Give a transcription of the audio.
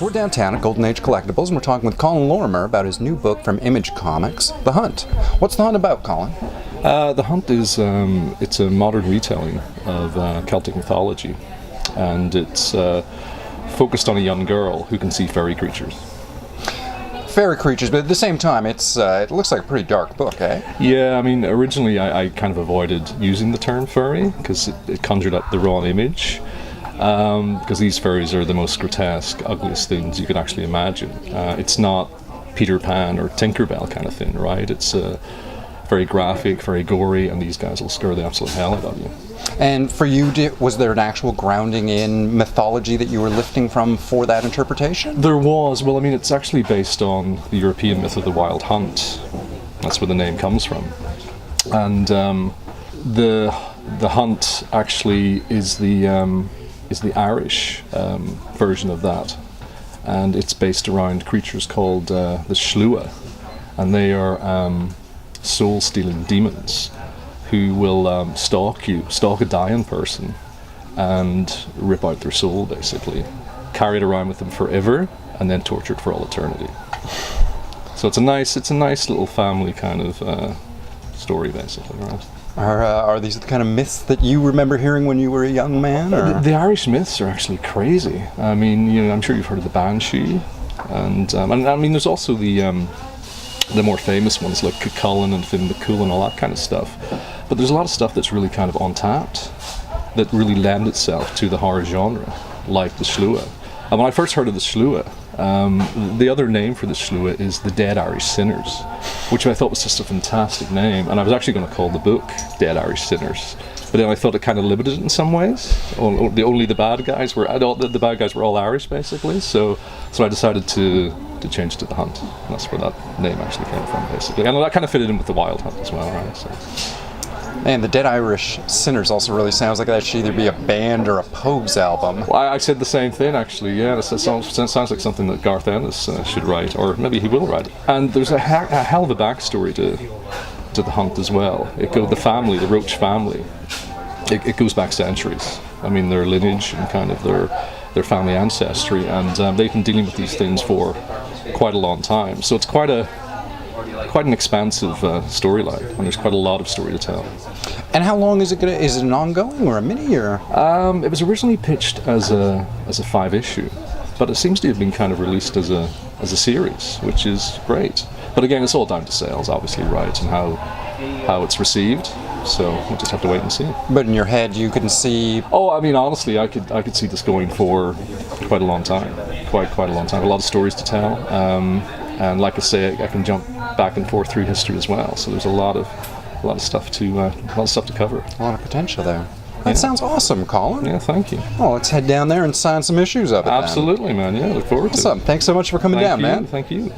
So we're downtown at Golden Age Collectables, and we're talking with Colin Lorimer about his new book from Image Comics, The Hunt. What's The Hunt about, Colin? The Hunt is it's a modern retelling of Celtic mythology, and it's focused on a young girl who can see fairy creatures. Fairy creatures, but at the same time, it looks like a pretty dark book, eh? Yeah, I mean, originally I kind of avoided using the term fairy because it conjured up the wrong image. Because these fairies are the most grotesque, ugliest things you could actually imagine. It's not Peter Pan or Tinkerbell kind of thing, right? It's very graphic, very gory, and these guys will scare the absolute hell out of you. And for you, was there an actual grounding in mythology that you were lifting from for that interpretation? There was. Well, I mean, it's actually based on the European myth of the Wild Hunt. That's where the name comes from. And the hunt actually is the Irish version of that, and it's based around creatures called the Slua, and they are soul-stealing demons who will stalk a dying person, and rip out their soul, basically, carry it around with them forever, and then torture it for all eternity. So it's a nice little family kind of story, basically, right? Are these the kind of myths that you remember hearing when you were a young man? Or? The Irish myths are actually crazy. I mean, I'm sure you've heard of the Banshee, and I mean, there's also the more famous ones like Colin and Finn McCool and all that kind of stuff. But there's a lot of stuff that's really kind of untapped, that really lend itself to the horror genre, like the Slua. And when I first heard of the Slua, the other name for the Slua is the Dead Irish Sinners, which I thought was just a fantastic name, and I was actually going to call the book Dead Irish Sinners, but then I thought it kind of limited it in some ways. Only the bad guys were all Irish, basically. So I decided to change it to The Hunt, and that's where that name actually came from, basically. And that kind of fitted in with the Wild Hunt as well, right? So. And the Dead Irish Sinners also really sounds like that should either be a band or a Pogues album. Well, I said the same thing, actually. Yeah, it sounds like something that Garth Ennis should write, or maybe he will write. And there's a hell of a backstory to The Hunt as well. The Roach family, it goes back centuries. I mean, their lineage and kind of their family ancestry, and they've been dealing with these things for quite a long time. So it's quite an expansive storyline, and there's quite a lot of story to tell. And how long is it is it an ongoing or a mini, or? It was originally pitched as a 5-issue, but it seems to have been kind of released as a series, which is great. But again, it's all down to sales, obviously, right, and how it's received. So we'll just have to wait and see. But in your head, you can see. Oh, I mean, honestly, I could see this going for quite a long time, quite a long time. A lot of stories to tell, and like I say, I can jump back and forth through history as well. So there's a lot of stuff to cover. A lot of potential there. That sounds awesome, Colin. Yeah, thank you. Well, let's head down there and sign some issues of it. Absolutely, man. Yeah, look forward to it. Awesome. Thanks so much for coming down, man. Thank you.